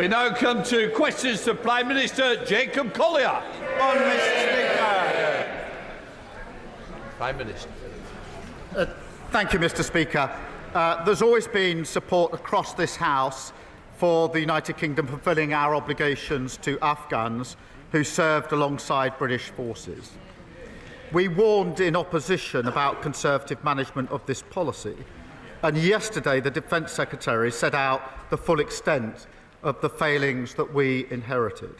We now come to questions to Prime Minister Jacob Collier. On, Mr. Speaker. Prime Minister. Thank you, Mr. Speaker. There's always been support across this House for the United Kingdom fulfilling our obligations to Afghans who served alongside British forces. We warned in opposition about Conservative management of this policy, and yesterday the Defence Secretary set out the full extent of the failings that we inherited.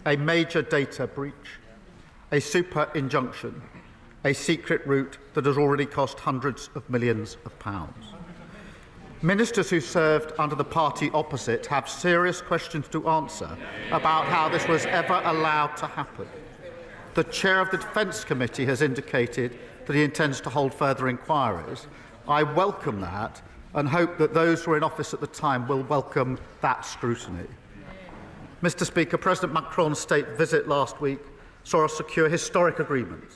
A major data breach, a super injunction, a secret route that has already cost hundreds of millions of pounds. Ministers who served under the party opposite have serious questions to answer about how this was ever allowed to happen. The chair of the Defence Committee has indicated that he intends to hold further inquiries. I welcome that and hope that those who were in office at the time will welcome that scrutiny. Mr. Speaker, President Macron's state visit last week saw us secure historic agreements,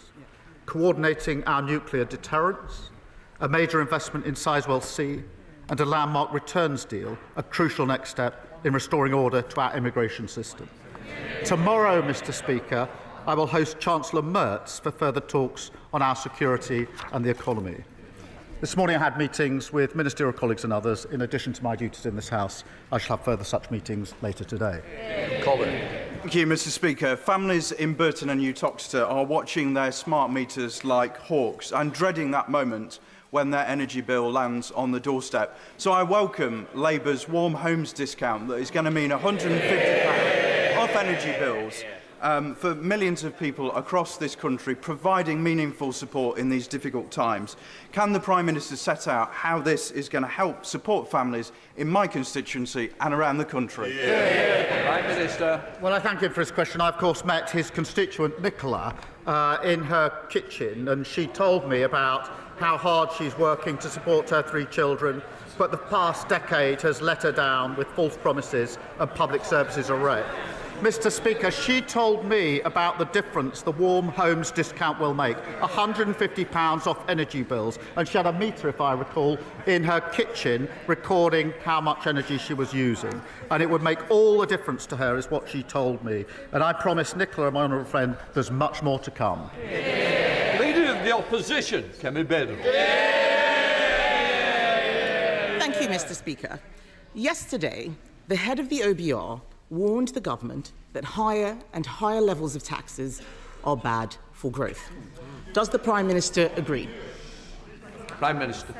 coordinating our nuclear deterrence, a major investment in Sizewell C, and a landmark returns deal, a crucial next step in restoring order to our immigration system. Tomorrow, Mr. Speaker, I will host Chancellor Merz for further talks on our security and the economy. This morning I had meetings with ministerial colleagues and others. In addition to my duties in this House, I shall have further such meetings later today. Colin. Thank you, Mr. Speaker. Families in Burton and Uttoxeter are watching their smart meters like hawks and dreading that moment when their energy bill lands on the doorstep. So I welcome Labour's Warm Homes discount that is going to mean £150 off energy bills for millions of people across this country, providing meaningful support in these difficult times. Can the Prime Minister set out how this is going to help support families in my constituency and around the country? Prime Minister. Well, I thank him for his question. I, of course, met his constituent Nicola in her kitchen, and she told me about how hard she's working to support her 3 children, but the past decade has let her down with false promises and public services array. Mr. Speaker, she told me about the difference the Warm Homes discount will make, £150 off energy bills, and she had a meter, if I recall, in her kitchen recording how much energy she was using. And it would make all the difference to her, is what she told me. And I promise Nicola, my honourable friend, there's much more to come. Leader of the Opposition, Kemi Badenoch. Thank you, Mr. Speaker. Yesterday, the head of the OBR warned the government that higher and higher levels of taxes are bad for growth. Does the Prime Minister agree? Prime Minister.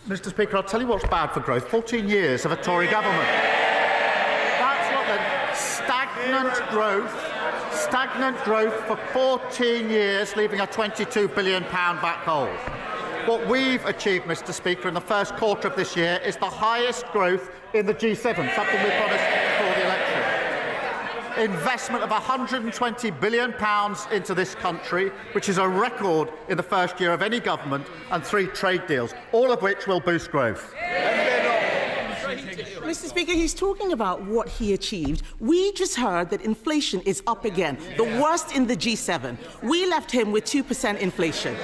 Mr. Speaker, I'll tell you what's bad for growth. 14 years of a Tory government. That's what the stagnant growth for 14 years, leaving a £22 billion black hole. What we've achieved, Mr. Speaker, in the first quarter of this year is the highest growth in the G7, something we promised before the election. Investment of £120 billion into this country, which is a record in the first year of any government, and 3 trade deals, all of which will boost growth. Mr. Speaker, he's talking about what he achieved. We just heard that inflation is up again, the worst in the G7. We left him with 2% inflation.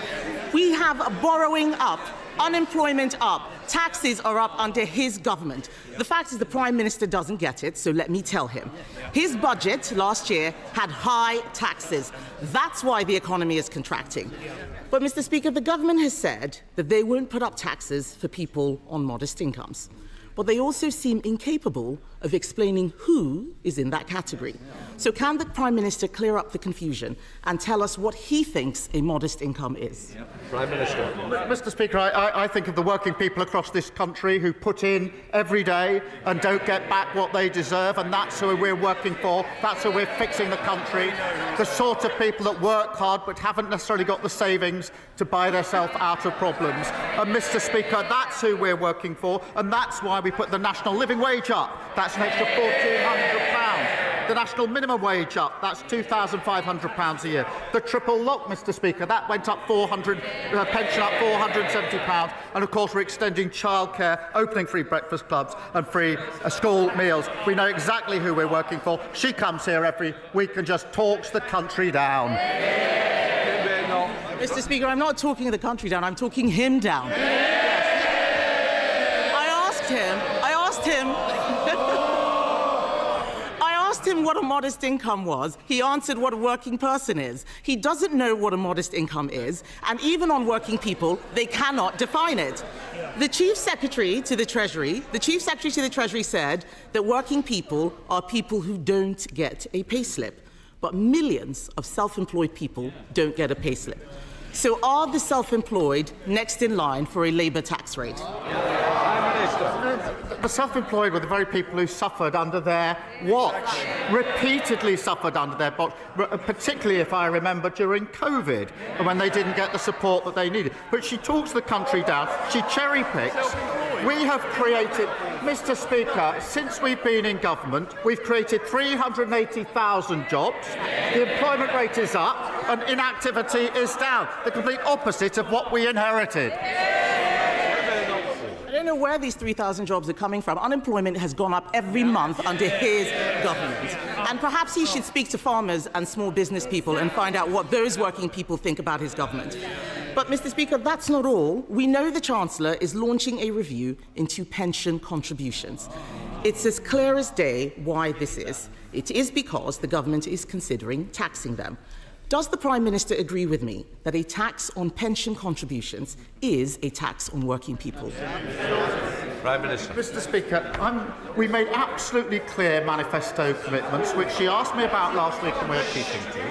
We have borrowing up, unemployment up, taxes are up under his government. The fact is the Prime Minister doesn't get it, so let me tell him. His budget last year had high taxes. That's why the economy is contracting. But, Mr. Speaker, the government has said that they won't put up taxes for people on modest incomes. But they also seem incapable of explaining who is in that category. So can the Prime Minister clear up the confusion and tell us what he thinks a modest income is? Prime Minister. Mr. Speaker, I think of the working people across this country who put in every day and don't get back what they deserve, and that's who we're working for. That's who we're fixing the country. The sort of people that work hard but haven't necessarily got the savings to buy themselves out of problems. And, Mr. Speaker, that's who we're working for, and that's why we put the national living wage up. That's an extra £1,400. The national minimum wage up. That's £2,500 a year. The triple lock, Mr. Speaker, that went up pension up £470. And, of course, we're extending childcare, opening free breakfast clubs and free school meals. We know exactly who we're working for. She comes here every week and just talks the country down. Mr. Speaker, I'm not talking the country down. I'm talking him down. I asked him asked him what a modest income was. He answered what a working person is. He doesn't know what a modest income is, and even on working people, they cannot define it. The Chief Secretary to the Treasury said that working people are people who don't get a payslip, but millions of self-employed people don't get a payslip. So are the self-employed next in line for a Labour tax rate? The self-employed were the very people who suffered under their watch, repeatedly suffered under their watch, particularly, if I remember, during COVID, and when they didn't get the support that they needed. But she talks the country down, she cherry-picks. We have created, Mr. Speaker, since we've been in government, we've created 380,000 jobs, the employment rate is up, and inactivity is down, the complete opposite of what we inherited. I don't know where these 3,000 jobs are coming from. Unemployment has gone up every month under his government. And perhaps he should speak to farmers and small business people and find out what those working people think about his government. But, Mr. Speaker, that's not all. We know the Chancellor is launching a review into pension contributions. It's as clear as day why this is. It is because the government is considering taxing them. Does the Prime Minister agree with me that a tax on pension contributions is a tax on working people? Prime Minister. Mr. Speaker, we made absolutely clear manifesto commitments, which she asked me about last week and we're keeping to.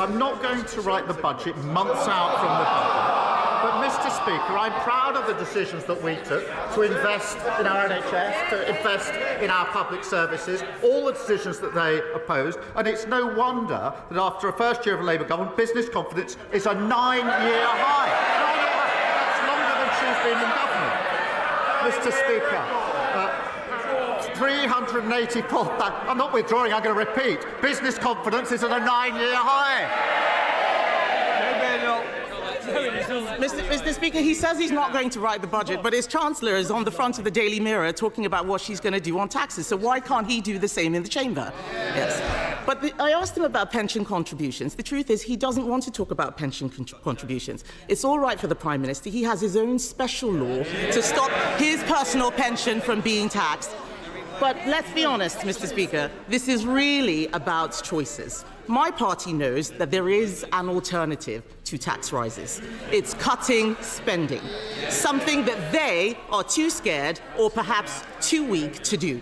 I'm not going to write the budget months out from the budget. But, Mr. Speaker, I'm proud of the decisions that we took to invest in our NHS, to invest in our public services, all the decisions that they opposed. And it's no wonder that after a first year of a Labour government, business confidence is a 9-year high. 9 years. That's longer than she's been in government. Mr. Speaker, 384,000. I'm not withdrawing, I'm going to repeat. Business confidence is at a 9-year high. Mr. Speaker, he says he's not going to write the budget, but his Chancellor is on the front of the Daily Mirror talking about what she's going to do on taxes. So why can't he do the same in the chamber? Yes. But I asked him about pension contributions. The truth is he doesn't want to talk about pension contributions. It's all right for the Prime Minister. He has his own special law to stop his personal pension from being taxed. But let's be honest, Mr. Speaker, this is really about choices. My party knows that there is an alternative to tax rises. It's cutting spending, something that they are too scared or perhaps too weak to do.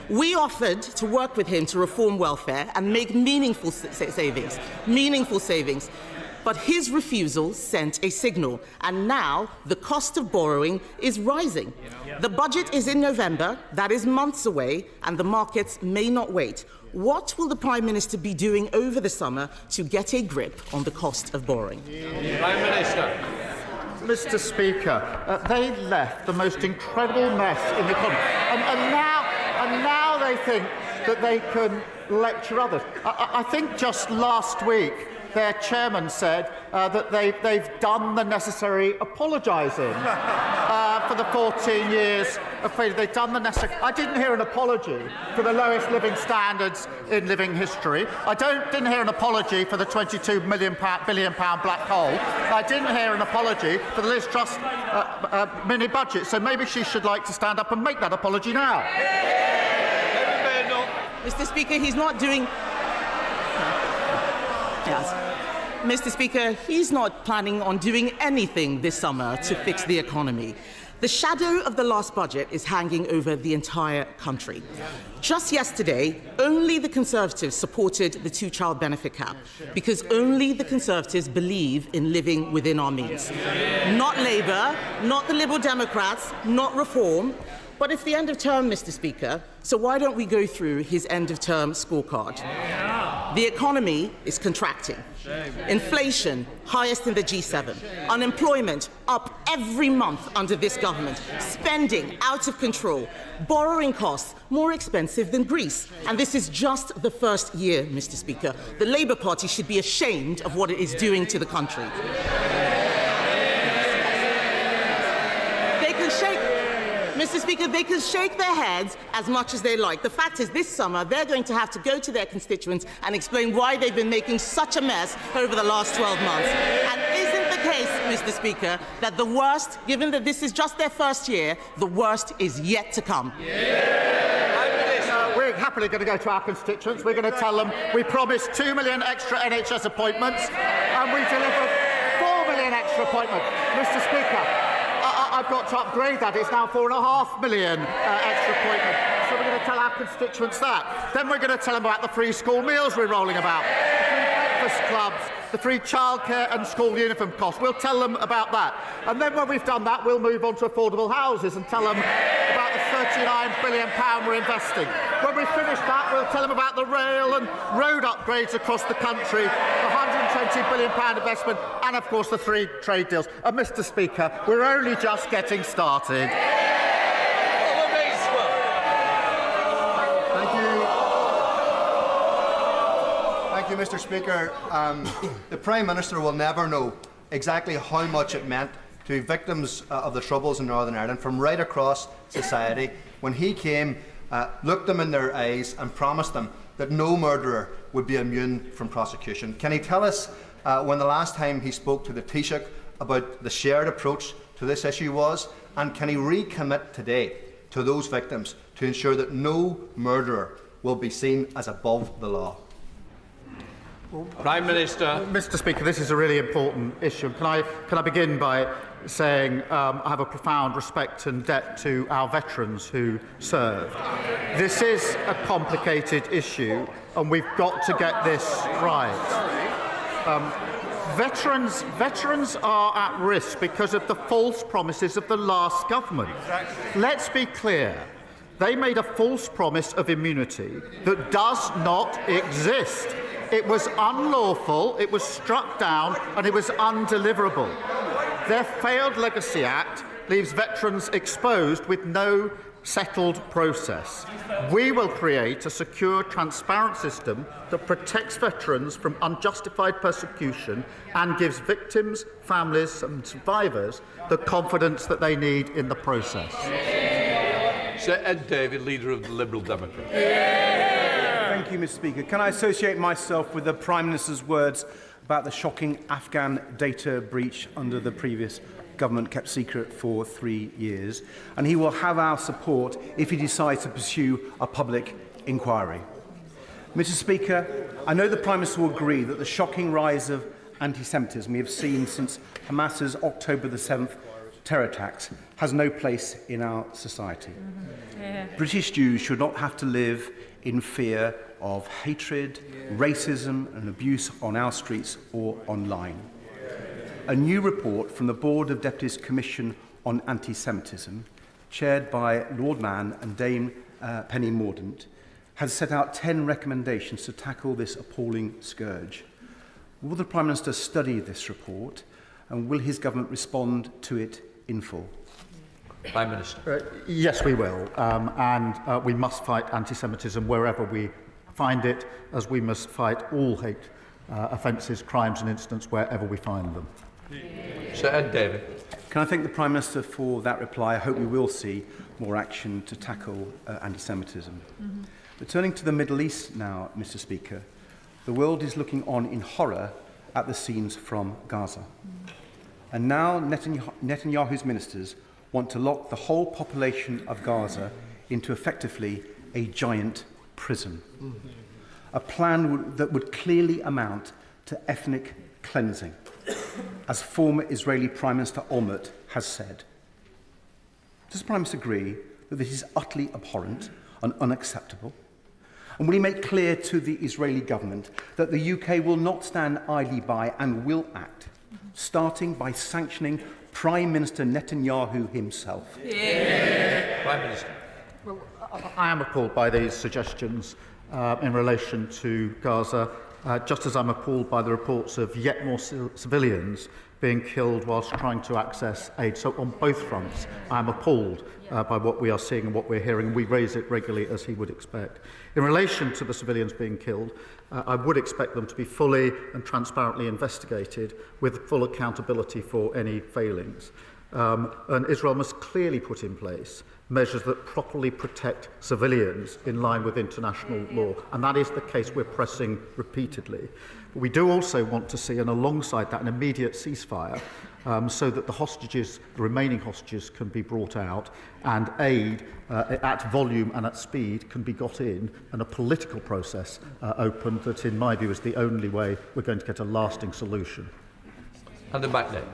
We offered to work with him to reform welfare and make meaningful savings. But his refusal sent a signal, and now the cost of borrowing is rising. The budget is in November, that is months away, and the markets may not wait. What will the Prime Minister be doing over the summer to get a grip on the cost of borrowing? Prime Minister. Mr. Speaker, they left the most incredible mess in the economy, and now they think that they can lecture others. I think just last week their chairman said that they've done the necessary apologising for the 14 years of failure. They've done the necessary. I didn't hear an apology for the lowest living standards in living history. I didn't hear an apology for the £22 billion black hole. I didn't hear an apology for the Liz Truss mini budget. So maybe she should like to stand up and make that apology now. Mr. Speaker, he's not doing... Yes. Mr. Speaker, he's not planning on doing anything this summer to fix the economy. The shadow of the last budget is hanging over the entire country. Just yesterday, only the Conservatives supported the two-child benefit cap, because only the Conservatives believe in living within our means. Not Labour, not the Liberal Democrats, not Reform. But it's the end of term, Mr. Speaker, so why don't we go through his end-of-term scorecard? The economy is contracting. Inflation, highest in the G7. Unemployment, up every month under this government. Spending, out of control. Borrowing costs, more expensive than Greece. And this is just the first year, Mr. Speaker. The Labour Party should be ashamed of what it is doing to the country. Mr. Speaker, they can shake their heads as much as they like. The fact is, this summer, they're going to have to go to their constituents and explain why they've been making such a mess over the last 12 months. And isn't the case, Mr. Speaker, that the worst, given that this is just their first year, the worst is yet to come? We're happy happily going to go to our constituents. We're going to tell them we promised 2 million extra NHS appointments and we delivered 4 million extra appointments. Mr. Speaker, I've got to upgrade that. It's now 4.5 million extra appointments. So we're going to tell our constituents that. Then we're going to tell them about the free school meals we're rolling about, the free breakfast clubs, the free childcare and school uniform costs. We'll tell them about that. And then when we've done that, we'll move on to affordable houses and tell them about the £39 billion we're investing. When we finish that, we'll tell them about the rail and road upgrades across the country, the £120 billion investment, and of course the 3 trade deals. And Mr. Speaker, we're only just getting started. Thank you, Mr. Speaker. The Prime Minister will never know exactly how much it meant to victims of the Troubles in Northern Ireland from right across society when he came, looked them in their eyes and promised them that no murderer would be immune from prosecution. Can he tell us when the last time he spoke to the Taoiseach about the shared approach to this issue was, and can he recommit today to those victims to ensure that no murderer will be seen as above the law? Prime Minister. Mr. Speaker, this is a really important issue. Can I begin by saying I have a profound respect and debt to our veterans who served. This is a complicated issue, and we've got to get this right. Veterans are at risk because of the false promises of the last government. Let's be clear. They made a false promise of immunity that does not exist. It was unlawful, it was struck down, and it was undeliverable. Their failed Legacy Act leaves veterans exposed with no settled process. We will create a secure, transparent system that protects veterans from unjustified persecution and gives victims, families and survivors the confidence that they need in the process. Sir Ed David, Leader of the Liberal Democrats. Thank you, Mr. Speaker. Can I associate myself with the Prime Minister's words about the shocking Afghan data breach under the previous government kept secret for 3 years? And he will have our support if he decides to pursue a public inquiry. Mr. Speaker, I know the Prime Minister will agree that the shocking rise of anti-Semitism we have seen since Hamas's October the 7th terror attacks has no place in our society. British Jews should not have to live in fear of hatred, racism and abuse on our streets or online. A new report from the Board of Deputies Commission on Anti-Semitism, chaired by Lord Mann and Dame Penny Mordaunt, has set out 10 recommendations to tackle this appalling scourge. Will the Prime Minister study this report, and will his government respond to it in full? Prime Minister. Yes, we will. And we must fight anti-Semitism wherever we find it, as we must fight all hate offences, crimes and incidents wherever we find them. Sir Ed David. Can I thank the Prime Minister for that reply? I hope we will see more action to tackle anti-Semitism. But turning to the Middle East now, Mr. Speaker, the world is looking on in horror at the scenes from Gaza. And now Netanyahu's ministers want to lock the whole population of Gaza into effectively a giant prison. A plan that would clearly amount to ethnic cleansing, as former Israeli Prime Minister Olmert has said. Does the Prime Minister agree that this is utterly abhorrent and unacceptable? And will he make clear to the Israeli government that the UK will not stand idly by and will act, starting by sanctioning Prime Minister Netanyahu himself? Prime Minister. Well, I am appalled by these suggestions in relation to Gaza, just as I'm appalled by the reports of yet more civilians being killed whilst trying to access aid. So on both fronts, I'm appalled by what we are seeing and what we're hearing. We raise it regularly, as he would expect. In relation to the civilians being killed, I would expect them to be fully and transparently investigated with full accountability for any failings. And Israel must clearly put in place measures that properly protect civilians in line with international law. And that is the case we're pressing repeatedly. But we do also want to see, and alongside that, an immediate ceasefire so that the remaining hostages can be brought out and aid at volume and at speed can be got in and a political process opened that, in my view, is the only way we're going to get a lasting solution. And the back there.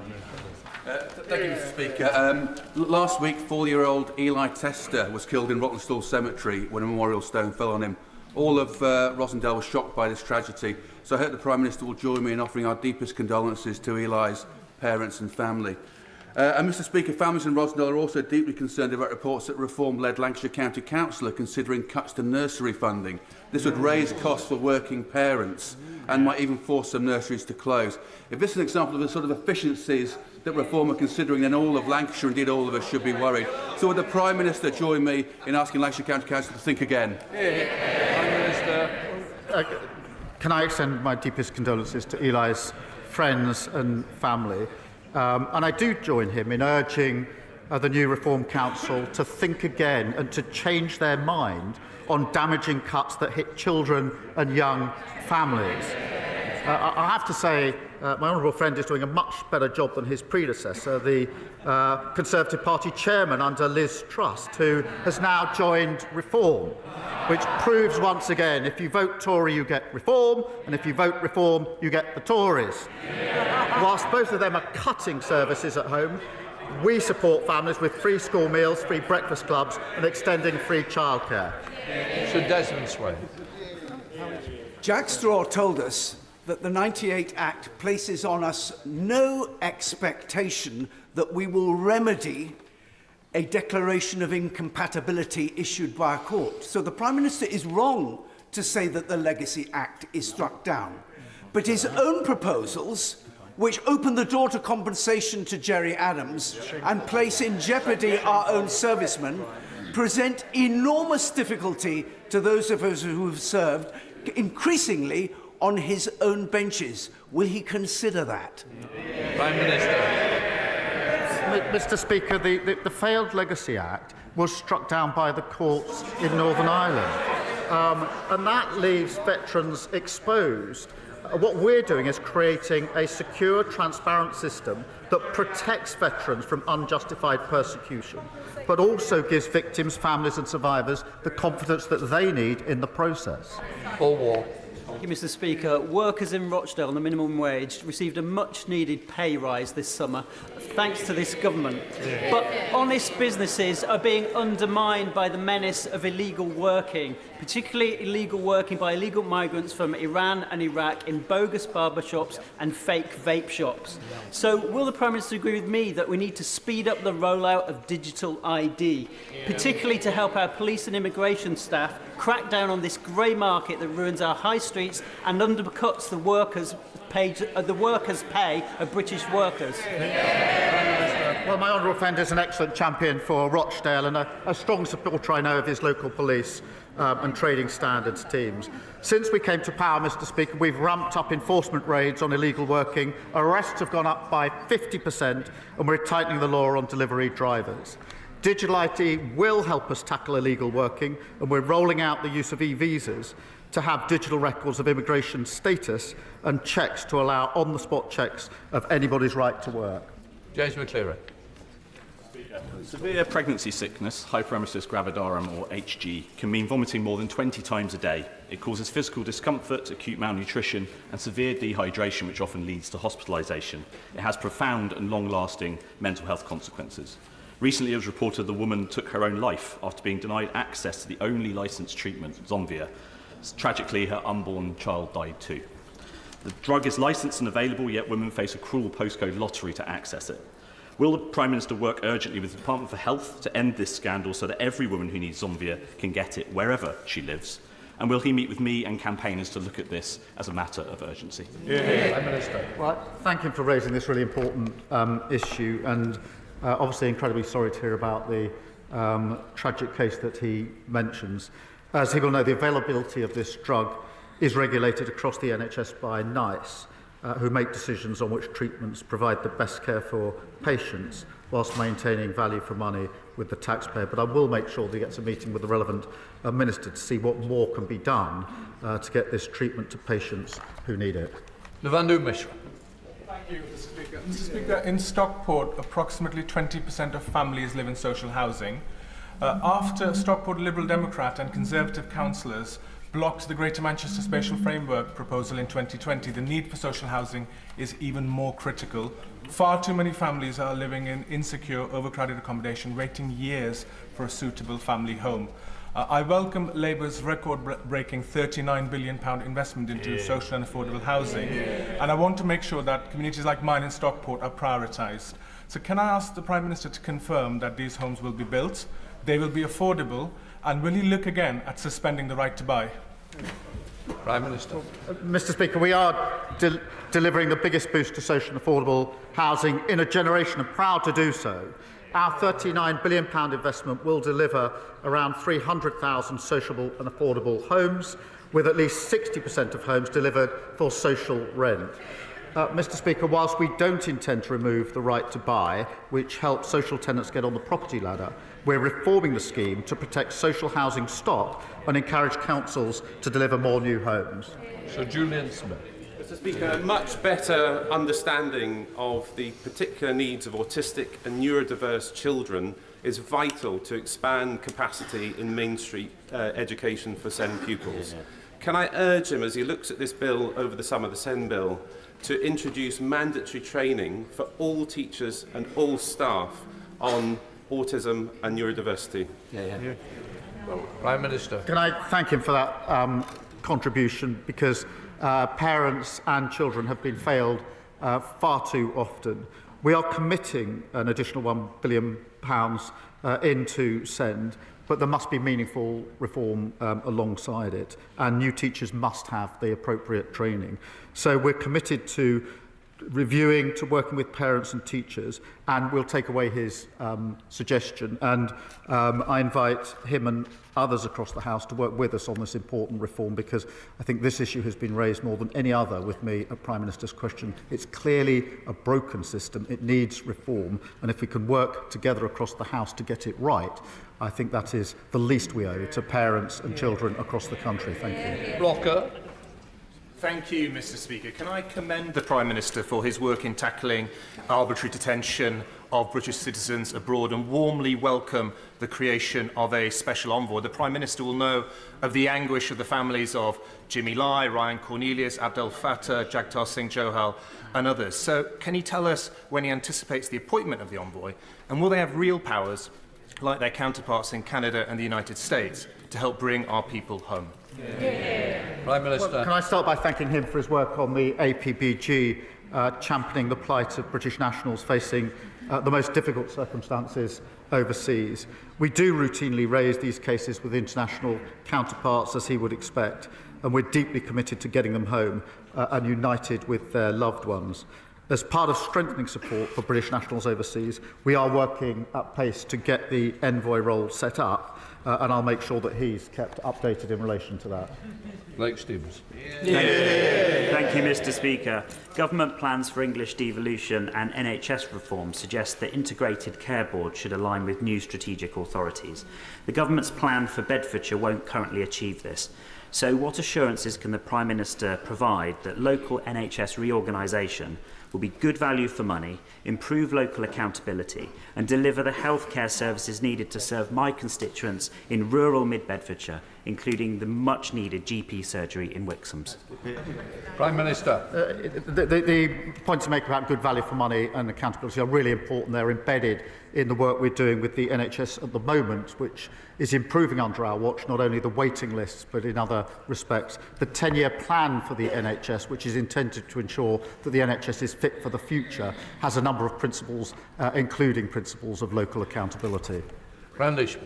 Thank you, Mr. Speaker. Last week, 4-year-old Eli Tester was killed in Rocklestall Cemetery when a memorial stone fell on him. All of Rosendale was shocked by this tragedy, so I hope the Prime Minister will join me in offering our deepest condolences to Eli's parents and family. And Mr. Speaker, families in Rosendale are also deeply concerned about reports that Reform-led Lancashire County Council are considering cuts to nursery funding. This would raise costs for working parents and might even force some nurseries to close. If this is an example of the sort of efficiencies that Reform are considering, then all of Lancashire, indeed all of us, should be worried. So would the Prime Minister join me in asking Lancashire County Council to think again? Prime Minister. Can I extend my deepest condolences to Eli's friends and family? And I do join him in urging the new Reform Council to think again and to change their mind on damaging cuts that hit children and young families. I have to say, my honourable friend is doing a much better job than his predecessor, the Conservative Party chairman under Liz Truss, who has now joined Reform, which proves once again, if you vote Tory, you get Reform, and if you vote Reform, you get the Tories. Whilst both of them are cutting services at home, we support families with free school meals, free breakfast clubs, and extending free childcare. Sir Desmond Sway. Jack Straw told us that the 98 Act places on us no expectation that we will remedy a declaration of incompatibility issued by a court. So the Prime Minister is wrong to say that the Legacy Act is struck down. But his own proposals, which open the door to compensation to Gerry Adams and place in jeopardy our own servicemen, present enormous difficulty to those of us who have served, increasingly on his own benches. Will he consider that? Prime Minister. Mr. Speaker, the failed Legacy Act was struck down by the courts in Northern Ireland, and that leaves veterans exposed. What we're doing is creating a secure, transparent system that protects veterans from unjustified persecution, but also gives victims, families and survivors the confidence that they need in the process. Paul Wall. Thank you, Mr. Speaker. Workers in Rochdale on the minimum wage received a much-needed pay rise this summer, thanks to this government. But honest businesses are being undermined by the menace of illegal working, particularly illegal working by illegal migrants from Iran and Iraq in bogus barbershops and fake vape shops. So will the Prime Minister agree with me that we need to speed up the rollout of digital ID, particularly to help our police and immigration staff crack down on this grey market that ruins our high streets and undercuts the workers' pay of British workers? Well, my honourable friend is an excellent champion for Rochdale and a strong supporter, I know, of his local police and trading standards teams. Since we came to power, Mr. Speaker, we've ramped up enforcement raids on illegal working, arrests have gone up by 50%, and we're tightening the law on delivery drivers. Digital ID will help us tackle illegal working, and we're rolling out the use of e-visas to have digital records of immigration status and checks to allow on-the-spot checks of anybody's right to work. James McCleary. Severe pregnancy sickness, hyperemesis gravidarum or HG, can mean vomiting more than 20 times a day. It causes physical discomfort, acute malnutrition and severe dehydration, which often leads to hospitalisation. It has profound and long-lasting mental health consequences. Recently, it was reported the woman took her own life after being denied access to the only licensed treatment, Zomvia. Tragically, her unborn child died too. The drug is licensed and available, yet women face a cruel postcode lottery to access it. Will the Prime Minister work urgently with the Department for Health to end this scandal so that every woman who needs Zomvia can get it wherever she lives? And will he meet with me and campaigners to look at this as a matter of urgency? Prime Minister. Well, thank him for raising this really important issue, and obviously incredibly sorry to hear about the tragic case that he mentions. As he will know, the availability of this drug is regulated across the NHS by NICE, who make decisions on which treatments provide the best care for patients whilst maintaining value for money with the taxpayer. But I will make sure that he gets a meeting with the relevant minister to see what more can be done to get this treatment to patients who need it. Levandu Mishra. Thank you, Mr. Speaker. Mr. Speaker, in Stockport, approximately 20% of families live in social housing. After Stockport Liberal Democrat and Conservative councillors blocked the Greater Manchester Spatial Framework proposal in 2020, the need for social housing is even more critical. Far too many families are living in insecure, overcrowded accommodation, waiting years for a suitable family home. I welcome Labour's record-breaking £39 billion investment into social and affordable housing, and I want to make sure that communities like mine in Stockport are prioritised. So can I ask the Prime Minister to confirm that these homes will be built, they will be affordable, and will he look again at suspending the right to buy? Prime Minister. Mr. Speaker, we are delivering the biggest boost to social and affordable housing in a generation, and proud to do so. Our £39 billion investment will deliver around 300,000 sociable and affordable homes, with at least 60% of homes delivered for social rent. Mr. Speaker, whilst we don't intend to remove the right to buy, which helps social tenants get on the property ladder, we're reforming the scheme to protect social housing stock and encourage councils to deliver more new homes. Sir Julian Smith. Mr. Speaker, a much better understanding of the particular needs of autistic and neurodiverse children is vital to expand capacity in mainstream education for SEND pupils. Can I urge him, as he looks at this bill over the summer, the SEND bill, to introduce mandatory training for all teachers and all staff on autism and neurodiversity? Prime Minister. Can I thank him for that contribution, because parents and children have been failed far too often. We are committing an additional £1 billion into SEND, but there must be meaningful reform alongside it, and new teachers must have the appropriate training. So we're committed to reviewing, to working with parents and teachers, and we'll take away his suggestion. And I invite him and others across the House to work with us on this important reform, because I think this issue has been raised more than any other with me at Prime Minister's question. It's clearly a broken system. It needs reform, and if we can work together across the House to get it right, I think that is the least we owe to parents and children across the country. Thank you. Blocker. Thank you, Mr. Speaker. Can I commend the Prime Minister for his work in tackling arbitrary detention of British citizens abroad and warmly welcome the creation of a special envoy. The Prime Minister will know of the anguish of the families of Jimmy Lai, Ryan Cornelius, Abdel Fattah, Jagtar Singh Johal and others. So can he tell us when he anticipates the appointment of the envoy, and will they have real powers like their counterparts in Canada and the United States to help bring our people home? Prime Minister. Well, can I start by thanking him for his work on the APBG, championing the plight of British nationals facing the most difficult circumstances overseas. We do routinely raise these cases with international counterparts, as he would expect, and we're deeply committed to getting them home and united with their loved ones. As part of strengthening support for British nationals overseas, we are working at pace to get the envoy role set up, and I'll make sure that he's kept updated in relation to that. Blake Stevens. Thank you, Mr. Speaker. Government plans for English devolution and NHS reform suggest that integrated care boards should align with new strategic authorities. The government's plan for Bedfordshire won't currently achieve this. So what assurances can the Prime Minister provide that local NHS reorganisation will be good value for money, improve local accountability and deliver the healthcare services needed to serve my constituents in rural mid-Bedfordshire, including the much-needed GP surgery in Wixhams? Prime Minister. The points to make about good value for money and accountability are really important. They're embedded in the work we're doing with the NHS at the moment, which is improving under our watch, not only the waiting lists, but in other respects. The 10-year plan for the NHS, which is intended to ensure that the NHS is fit for the future, has a number of principles, including principles of local accountability. Randy.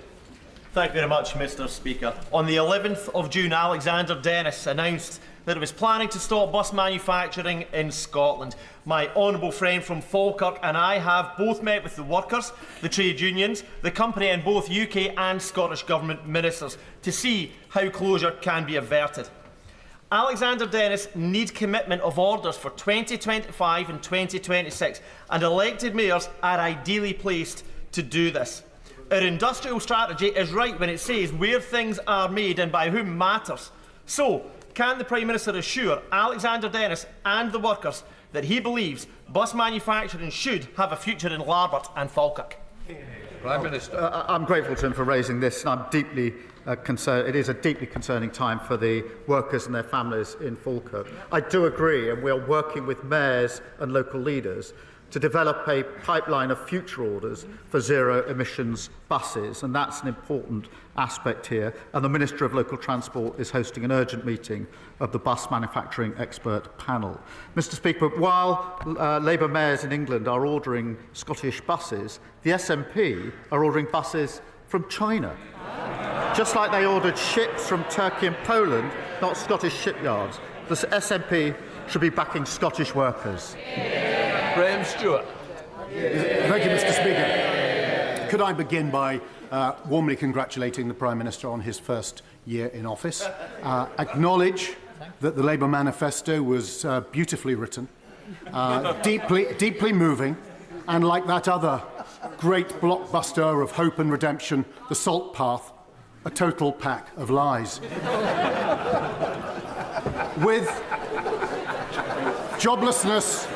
Thank you very much, Mr. Speaker. On the 11th of June, Alexander Dennis announced that it was planning to stop bus manufacturing in Scotland. My honourable friend from Falkirk and I have both met with the workers, the trade unions, the company and both UK and Scottish Government ministers to see how closure can be averted. Alexander Dennis need commitment of orders for 2025 and 2026, and elected mayors are ideally placed to do this. Our industrial strategy is right when it says where things are made and by whom matters. So, can the Prime Minister assure Alexander Dennis and the workers that he believes bus manufacturing should have a future in Larbert and Falkirk? Prime Minister. I'm grateful to him for raising this, and I'm deeply concerned. It is a deeply concerning time for the workers and their families in Falkirk. I do agree, and we are working with mayors and local leaders to develop a pipeline of future orders for zero emissions buses, and that's an important aspect here. And the Minister of Local Transport is hosting an urgent meeting of the bus manufacturing expert panel. Mr. Speaker, while Labour mayors in England are ordering Scottish buses, the SNP are ordering buses from China. Just like they ordered ships from Turkey and Poland, not Scottish shipyards. The SNP should be backing Scottish workers. Graham Stewart. Thank you, Mr. Speaker. Could I begin by warmly congratulating the Prime Minister on his first year in office, acknowledge that the Labour manifesto was beautifully written, deeply moving, and like that other great blockbuster of hope and redemption, The Salt Path, a total pack of lies. With joblessness,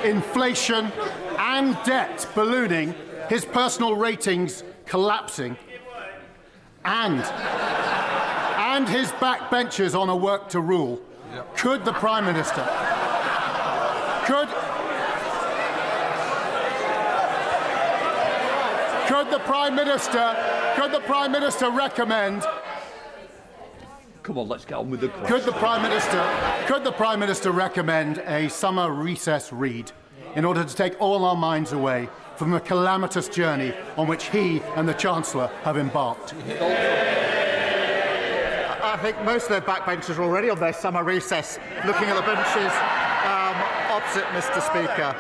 inflation and debt ballooning, his personal ratings collapsing, and his backbenchers on a work to rule, could the Prime Minister recommend? Come on, let's get on with the question. Could the Prime Minister recommend a summer recess read in order to take all our minds away from the calamitous journey on which he and the Chancellor have embarked? I think most of their backbenchers are already on their summer recess, looking at the benches opposite, Mr. Speaker.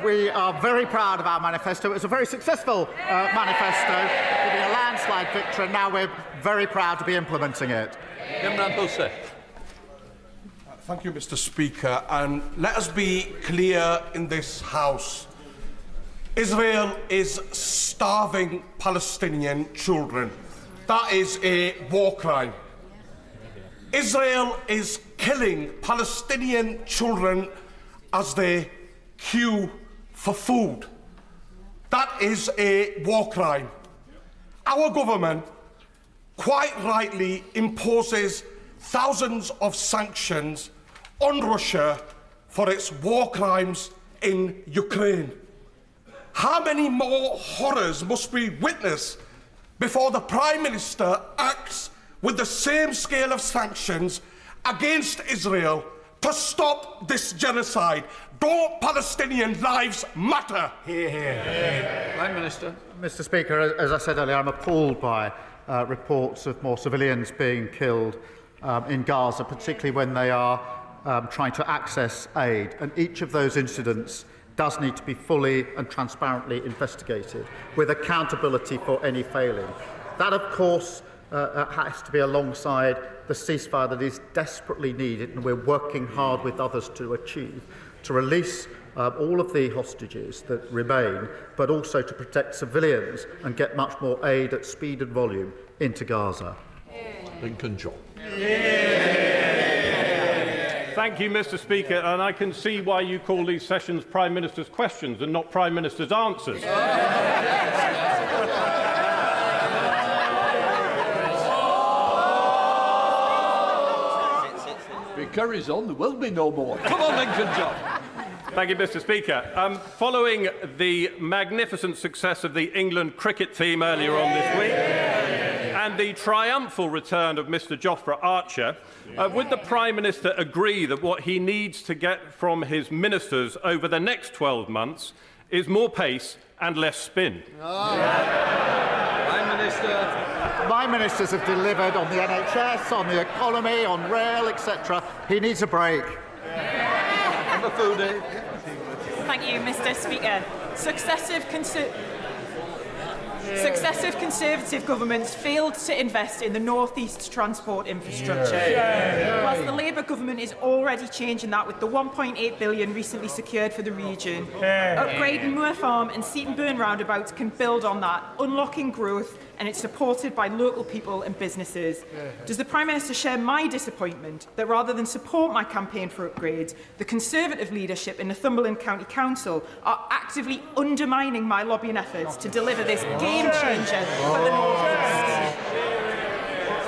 We are very proud of our manifesto. It was a very successful manifesto, giving a landslide victory, and now we're very proud to be implementing it. Thank you, Mr. Speaker. And let us be clear in this House. Israel is starving Palestinian children. That is a war crime. Israel is killing Palestinian children as they queue for food. That is a war crime. Our government quite rightly imposes thousands of sanctions on Russia for its war crimes in Ukraine. How many more horrors must we witness before the Prime Minister acts with the same scale of sanctions against Israel to stop this genocide? Don't Palestinian lives matter? Hear, hear, hear. Prime Minister. Mr. Speaker, as I said earlier, I'm appalled by reports of more civilians being killed in Gaza, particularly when they are trying to access aid. And each of those incidents does need to be fully and transparently investigated, with accountability for any failing. That, of course, has to be alongside the ceasefire that is desperately needed, and we're working hard with others to achieve, to release all of the hostages that remain, but also to protect civilians and get much more aid at speed and volume into Gaza. Lincoln John. Thank you, Mr. Speaker, and I can see why you call these sessions Prime Minister's questions and not Prime Minister's answers. If it carries on, there will be no more. Come on, Lincoln John. Thank you, Mr. Speaker. Following the magnificent success of the England cricket team earlier on this week, and the triumphal return of Mr. Jofra Archer, would the Prime Minister agree that what he needs to get from his ministers over the next 12 months is more pace and less spin? Prime Minister. My ministers have delivered on the NHS, on the economy, on rail, etc. He needs a break. Thank you, Mr. Speaker. Successive Conservative governments failed to invest in the North East transport infrastructure. Whilst government is already changing that with the £1.8 billion recently secured for the region. Upgrading Moor Farm and Seaton Burn roundabouts can build on that, unlocking growth, and it's supported by local people and businesses. Does the Prime Minister share my disappointment that rather than support my campaign for upgrades, the Conservative leadership in Northumberland County Council are actively undermining my lobbying efforts to deliver this game changer for the North East?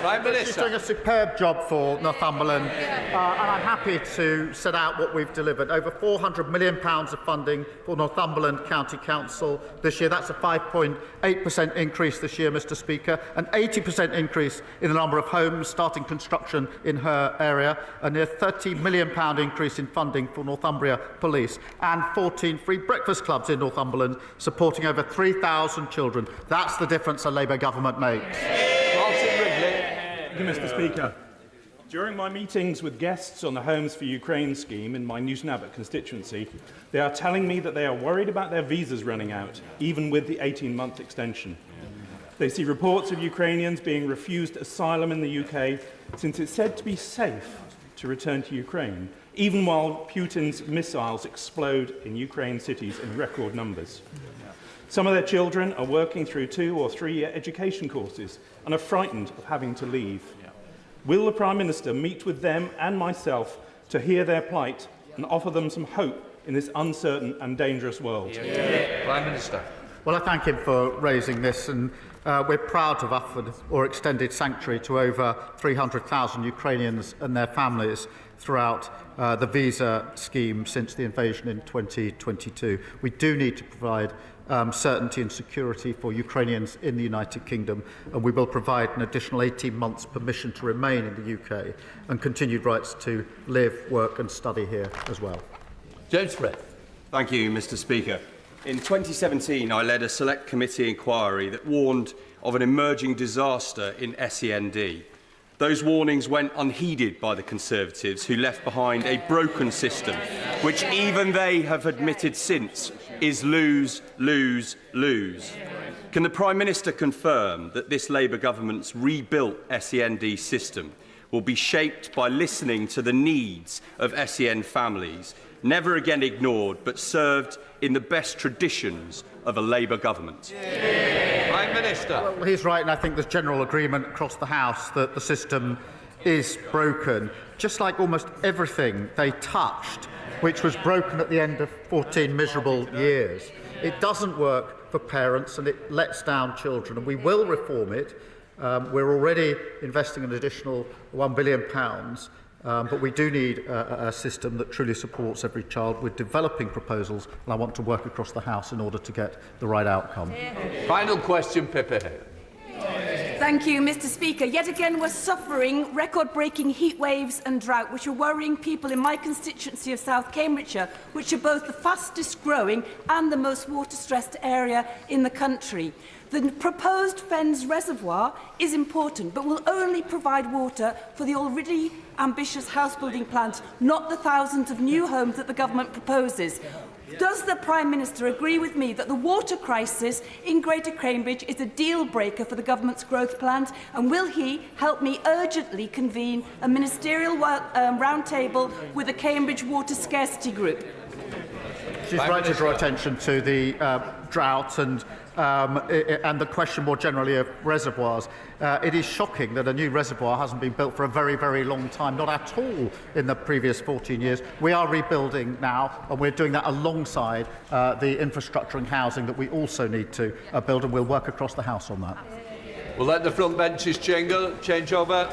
Prime Minister. She's doing a superb job for Northumberland, and I'm happy to set out what we've delivered. Over £400 million of funding for Northumberland County Council this year. That's a 5.8% increase this year, Mr Speaker, an 80% increase in the number of homes starting construction in her area, a near £30 million increase in funding for Northumbria Police, and 14 free breakfast clubs in Northumberland supporting over 3,000 children. That's the difference a Labour government makes. Thank you, Mr Speaker. During my meetings with guests on the Homes for Ukraine scheme in my Newton Abbot constituency, they are telling me that they are worried about their visas running out, even with the 18-month extension. They see reports of Ukrainians being refused asylum in the UK since it's said to be safe to return to Ukraine, even while Putin's missiles explode in Ukraine cities in record numbers. Some of their children are working through 2- or 3-year education courses and are frightened of having to leave. Will the Prime Minister meet with them and myself to hear their plight and offer them some hope in this uncertain and dangerous world? Prime Minister. Well, I thank him for raising this, and we're proud to have offered or extended sanctuary to over 300,000 Ukrainians and their families throughout the visa scheme since the invasion in 2022. We do need to provide certainty and security for Ukrainians in the United Kingdom, and we will provide an additional 18 months permission to remain in the UK and continued rights to live, work and study here as well. James Brett. Thank you, Mr Speaker. In 2017, I led a select committee inquiry that warned of an emerging disaster in SEND. Those warnings went unheeded by the Conservatives, who left behind a broken system, which even they have admitted since is lose, lose, lose. Can the Prime Minister confirm that this Labour government's rebuilt SEND system will be shaped by listening to the needs of SEN families, never again ignored but served in the best traditions of a Labour government? Prime Minister. Well, he's right, and I think there's general agreement across the House that the system is broken, just like almost everything they touched, which was broken at the end of 14 miserable years. It doesn't work for parents and it lets down children, and we will reform it. We're already investing an additional £1 billion, but we do need a system that truly supports every child. We're developing proposals, and I want to work across the House in order to get the right outcome. Final question, Pepe. Thank you, Mr Speaker. Yet again, we're suffering record-breaking heat waves and drought, which are worrying people in my constituency of South Cambridgeshire, which are both the fastest-growing and the most water-stressed area in the country. The proposed Fens Reservoir is important, but will only provide water for the already ambitious house-building plans, not the thousands of new homes that the government proposes. Does the Prime Minister agree with me that the water crisis in Greater Cambridge is a deal-breaker for the government's growth plans, and will he help me urgently convene a ministerial roundtable with the Cambridge Water Scarcity Group? She's right to draw attention to the drought and the question more generally of reservoirs. It is shocking that a new reservoir hasn't been built for a very, very long time, not at all in the previous 14 years. We are rebuilding now, and we're doing that alongside the infrastructure and housing that we also need to build, and we'll work across the House on that. We'll let the front benches change over.